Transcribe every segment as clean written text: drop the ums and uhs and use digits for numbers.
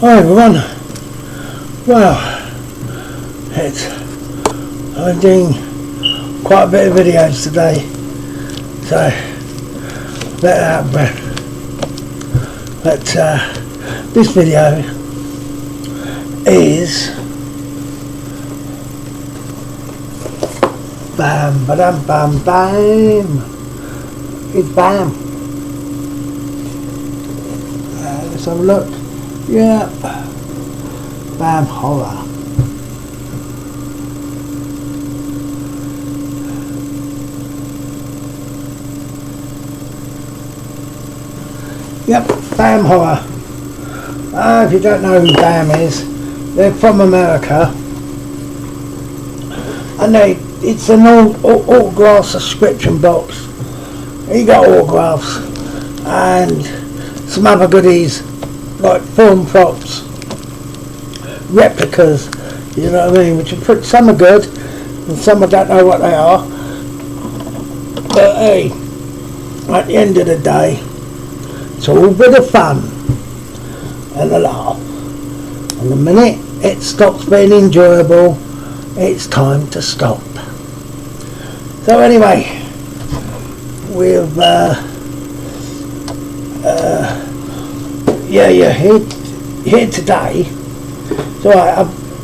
Hi everyone. Well, I'm doing quite a bit of videos today, so a bit out of breath. But this video is bam ba-dum bam bam. It's bam. Let's have a look. Yeah, bam horror. Yep, Bam Horror. If you don't know who Bam is, they're from America, and it's an autograph subscription box. You got autographs and some other goodies like film props, replicas, you know what I mean, which are some are good and some I don't know what they are, but hey, at the end of the day it's all a bit of fun and a laugh, and the minute it stops being enjoyable it's time to stop. So anyway, we've here today. So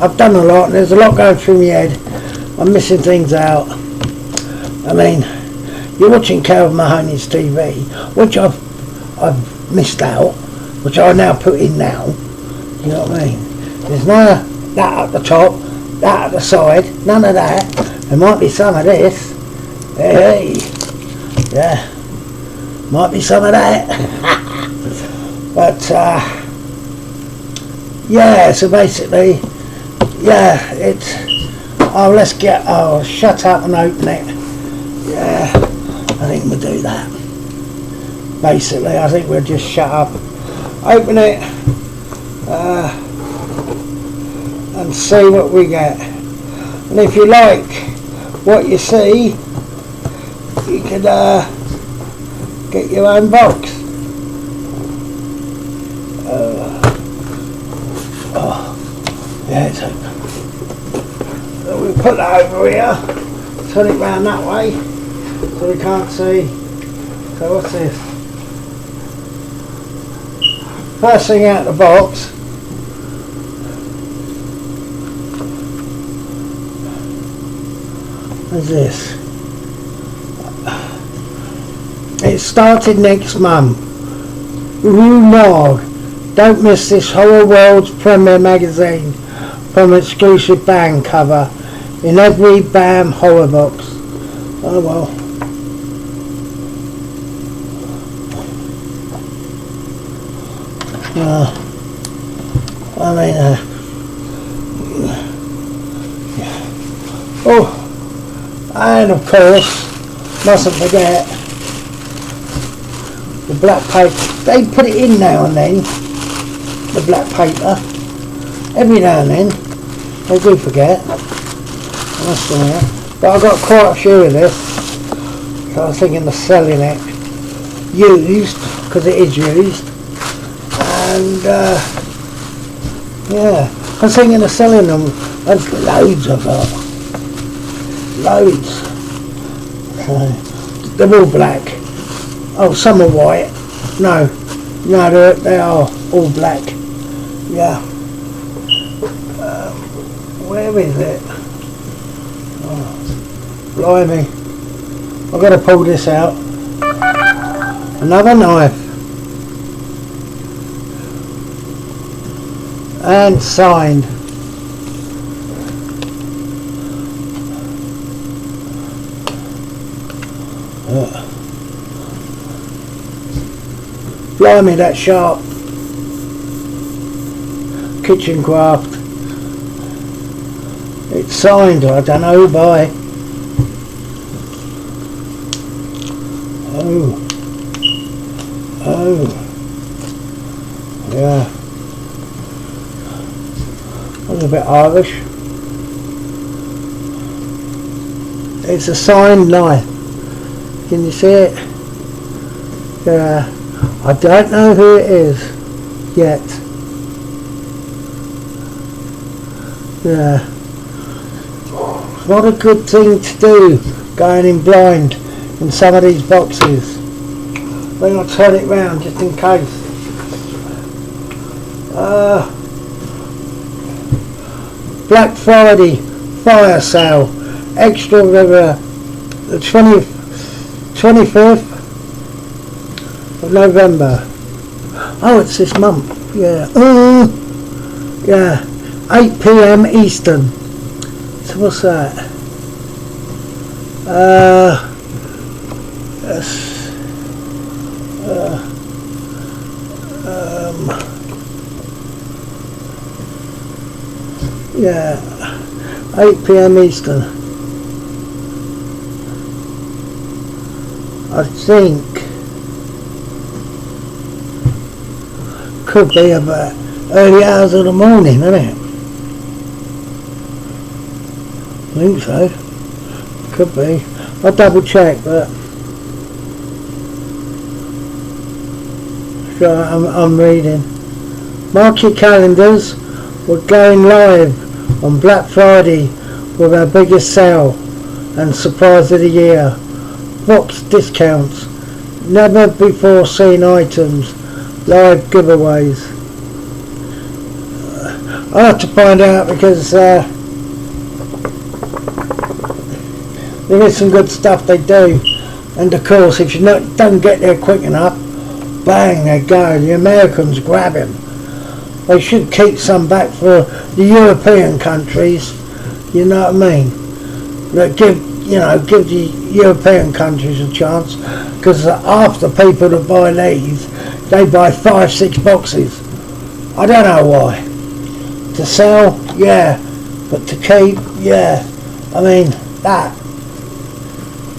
I've done a lot and there's a lot going through my head. I'm missing things out. I mean, you're watching Kalvin Mahoney's TV, which I've missed out, which I now put in now. You know what I mean? There's none of that at the top, that at the side, none of that. There might be some of this. Hey, yeah, might be some of that. But yeah, so basically, yeah, it's, shut up and open it. Yeah, I think we'll do that. Basically, I think we'll just shut up, open it, and see what we get. And if you like what you see, you could get your own box. Yeah, it's open. So we put that over here, turn it round that way, so we can't see. So what's this? First thing out of the box is this. It started next month. Marg. Don't miss this Horror World's premiere magazine from exclusive band cover in every Bam horror box. Oh well. I mean, oh, and of course, mustn't forget the black paper. They put it in now and then, the black paper. Every now and then, they do forget. But I've got quite a few of this, so I was thinking of selling it used, because it is used. And yeah, I was thinking of selling them. There's loads of them. Loads. They're all black. Oh, some are white. No, they are all black. Yeah. Where is it? Oh, blimey. I've got to pull this out. Another knife. And signed. Blimey, that's sharp. Kitchen craft. It's signed, I don't know by. Oh, yeah. That's a bit Irish. It's a signed knife. Can you see it? Yeah. I don't know who it is yet. Yeah. Not a good thing to do, going in blind in some of these boxes. Then I'll turn it round just in case. Black Friday fire sale, extra river, the 25th of November. Oh, it's this month. Yeah. Yeah. 8 PM Eastern. So what's that? Yeah, 8 PM Eastern. I think could be about early hours of the morning, isn't it? I think so. Could be. I'll double check, but sure, I'm reading. Mark your calendars. We're going live on Black Friday with our biggest sale and surprise of the year. Box discounts, never before seen items, live giveaways. I'll have to find out because there is some good stuff they do, and of course if you don't get there quick enough, bang, they go. The Americans grab him. They should keep some back for the European countries, you know what I mean? That give the European countries a chance, because half the people that buy these, they buy 5-6 boxes. I don't know why. To sell, yeah, but to keep, yeah. I mean, that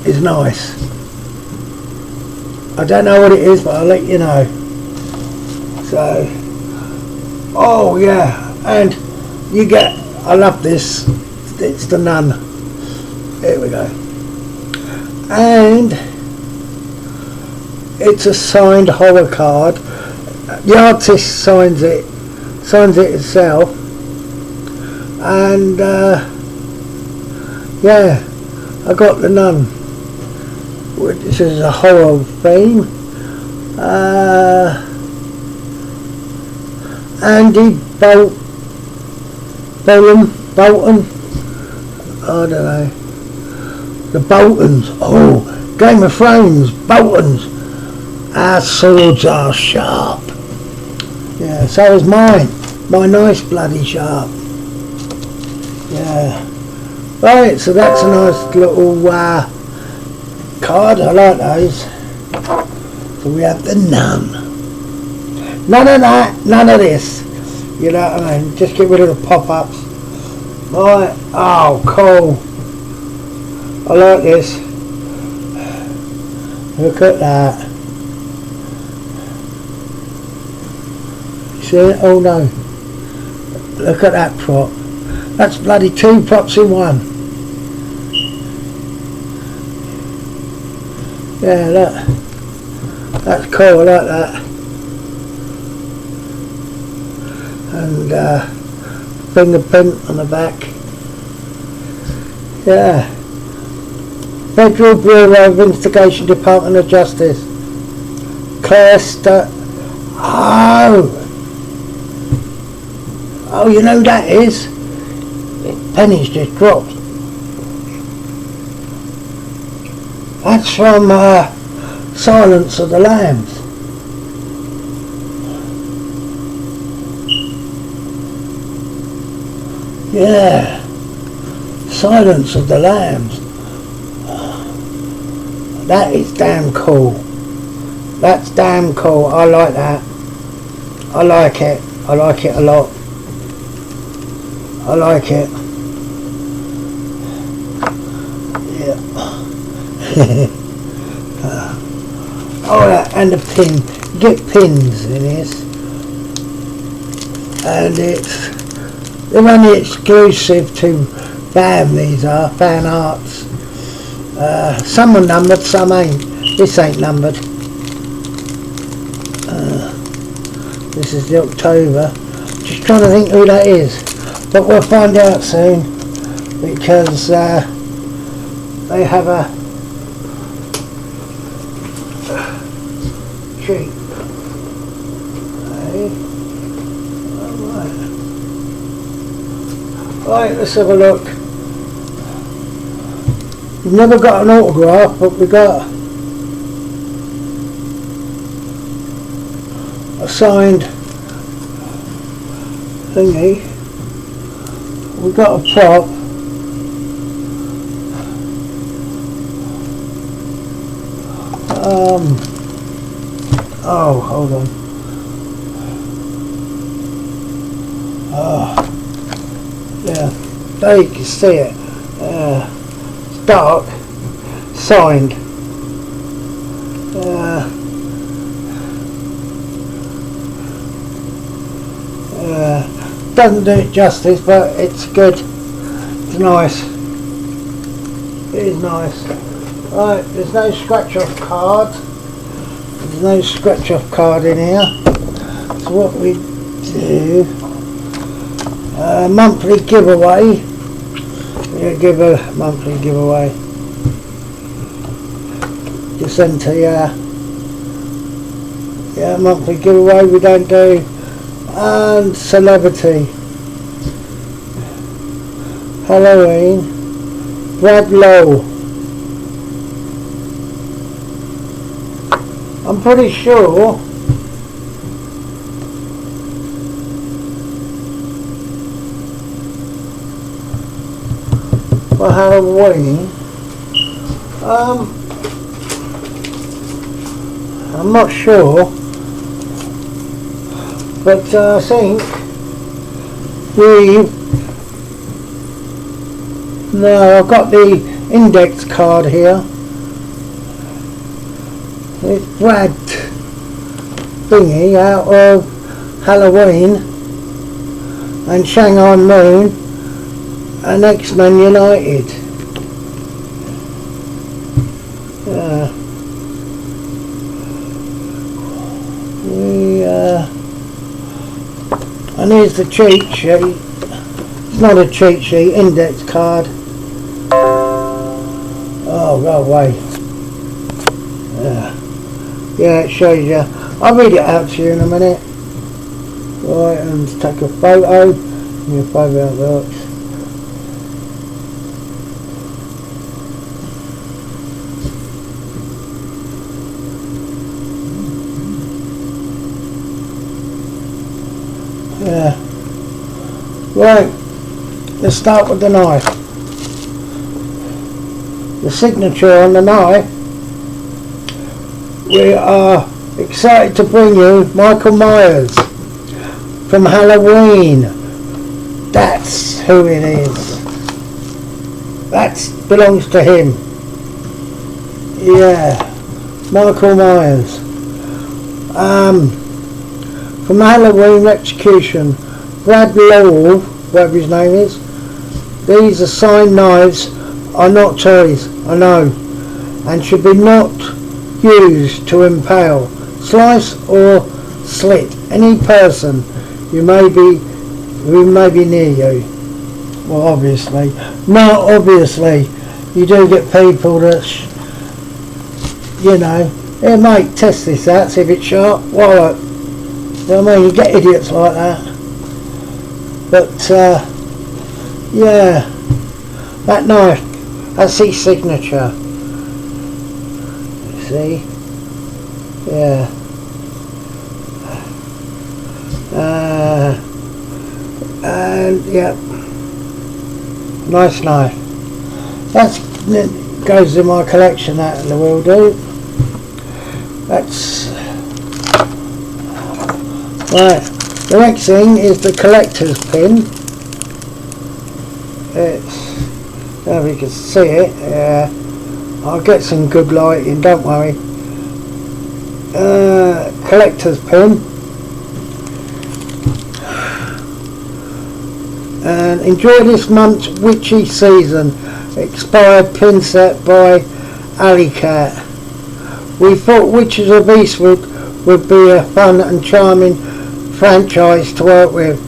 is nice. I don't know what it is, but I'll let you know. So, oh yeah, and you get, I love this, it's the Nun. Here we go. And it's a signed horror card. The artist signs it itself. And yeah, I got the Nun, which is a horror theme. Andy Bolton, I don't know. The Boltons, oh, Game of Thrones, Boltons. Our swords are sharp. Yeah, so is mine. My nice bloody sharp. Yeah. Right, so that's a nice little card. I like those. So we have the Nun. None of that, none of this. You know what I mean? Just get rid of the pop-ups. Right, oh, cool. I like this. Look at that. See it? Oh no. Look at that prop. That's bloody 2 props in one. Yeah, look. That's cool, I like that. And fingerprint on the back. Yeah. Federal Bureau of Investigation, Department of Justice. Claire Oh, you know who that is? Penny's just dropped. That's from Silence of the Lambs. Yeah, Silence of the Lambs. That is damn cool. That's damn cool. I like that. I like it. I like it a lot. I like it. Yeah. Oh, and the pin. Get pins in this. And they're only exclusive to BAM, these are, fan arts. Some are numbered, some ain't. This ain't numbered. This is the October. Just trying to think who that is. but we'll find out soon, because they have a cheap. Right, let's have a look. We've never got an autograph, but we got a signed thingy. We got a prop. Oh, hold on. Yeah, there you can see it. It's dark. Signed. Doesn't do it justice, but it's good. It's nice. It is nice. Right, there's no scratch off card. There's no scratch off card in here. So what we do, monthly giveaway. We give a monthly giveaway. Just enter monthly giveaway. We don't do. And celebrity. Halloween. Brad Lowe. I'm pretty sure for Halloween. I'm not sure, but I think I've got the index card here. It's Brad thingy out of Halloween and Shanghai Moon and X-Men United. And here's the cheat sheet. It's not a cheat sheet, index card. Oh, go away. Yeah, it shows you. I'll read it out to you in a minute. Right, and take a photo. Your photo works. Yeah. Right, let's start with the knife. The signature on the knife. We are excited to bring you Michael Myers from Halloween. That's who it is. That belongs to him. Yeah, Michael Myers. From Halloween Execution, Brad Lowe, whatever his name is. These assigned knives are not toys, I know, and should be not used to impale, slice or slit any person who may be near you. Well, obviously. No, obviously. You do get people that, you know, here mate, test this out, see if it's sharp. Well, you know what I mean? You get idiots like that. But, yeah, that knife, that's his signature. See? Yeah. And, yeah. Nice knife. That goes in my collection, that will do. That's... Right, the next thing is the collector's pin. It's, now we can see it, yeah. I'll get some good lighting, don't worry. Collector's pin. And enjoy this month's witchy season. Expired pin set by Alleycat. We thought Witches of Eastwood would be a fun and charming franchise to work with,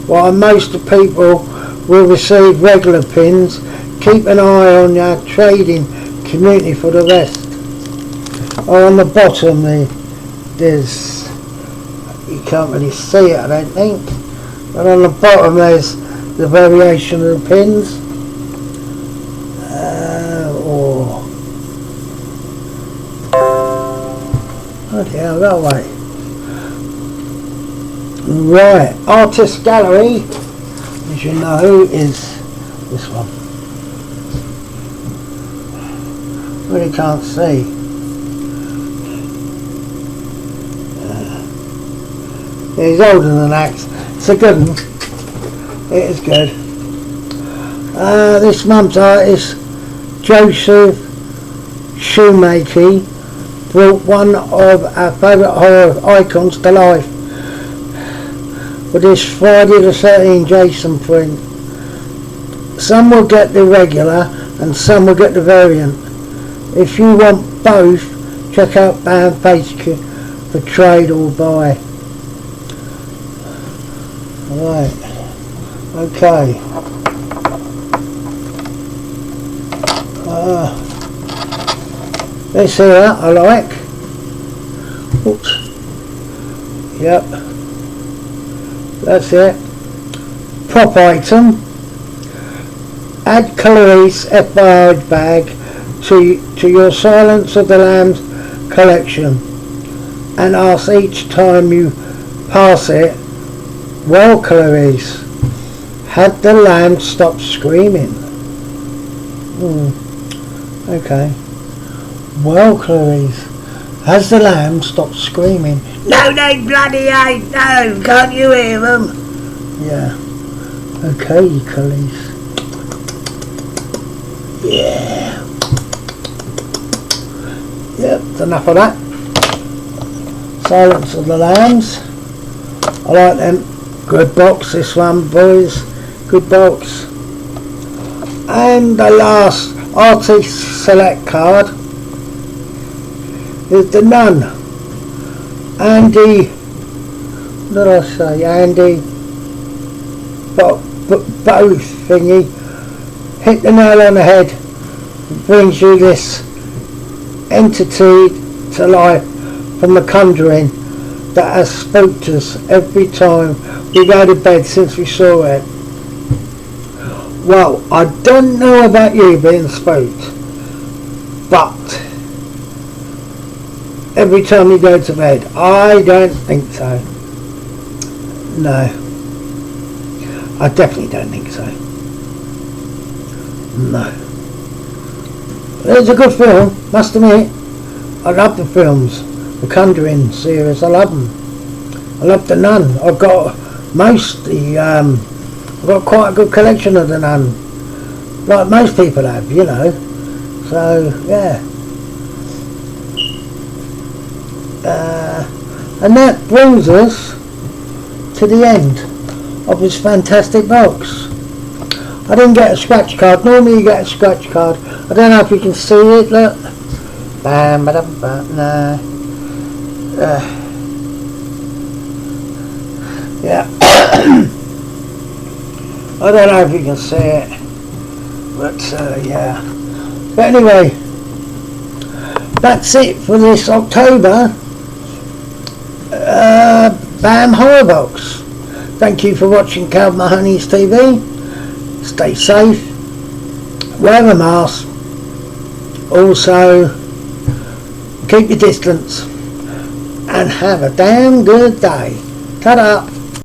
while most people will receive regular pins. Keep an eye on your trading community for the rest. On the bottom there's, you can't really see it I don't think, but on the bottom there's the variation of the pins. Bloody hell, go away. Right, Artist Gallery, as you know, is this one. Really can't see. Yeah, he's older than that. It's a good one. It is good. This month's artist, Joseph Shoemaker, brought one of our favourite horror icons to life with this Friday the 13th Jason print. Some will get the regular and some will get the variant. If you want both, check out Band Facebook for trade or buy. Right, okay. This here I like. Oops. Yep. That's it. Prop item. Add Clarice F5 bag to your Silence of the Lambs collection and ask each time you pass it, well Clarice, had the lamb stop screaming? Okay. Well Clarice, has the lamb stopped screaming? No, they bloody ain't, no, can't you hear them? Yeah. Okay, Clarice. Yeah. Yep, enough of that. Silence of the Lambs. I like them. Good box, this one, boys. Good box. And the last Artist Select card is the Nun. Andy, what did I say? Andy both thingy. Hit the nail on the head. It brings you this entity to life from The Conjuring that has spooked us every time we go to bed since we saw it. Well, I don't know about you being spooked, but every time you go to bed, I don't think so. No, I definitely don't think so. No. It's a good film, must admit. I love the films, the Conjuring series, I love them. I love the Nun. I've got I've got quite a good collection of the Nun, like most people have, you know. So yeah. And that brings us to the end of this fantastic box. I didn't get a scratch card. Normally you get a scratch card. I don't know if you can see it, look. Bam, ba dum, ba, no. Yeah. I don't know if you can see it, but yeah. But anyway, that's it for this October BAM Horror Box. Thank you for watching Kalvin Mahoney's TV. Stay safe, wear a mask, also keep your distance, and have a damn good day. Ta-da!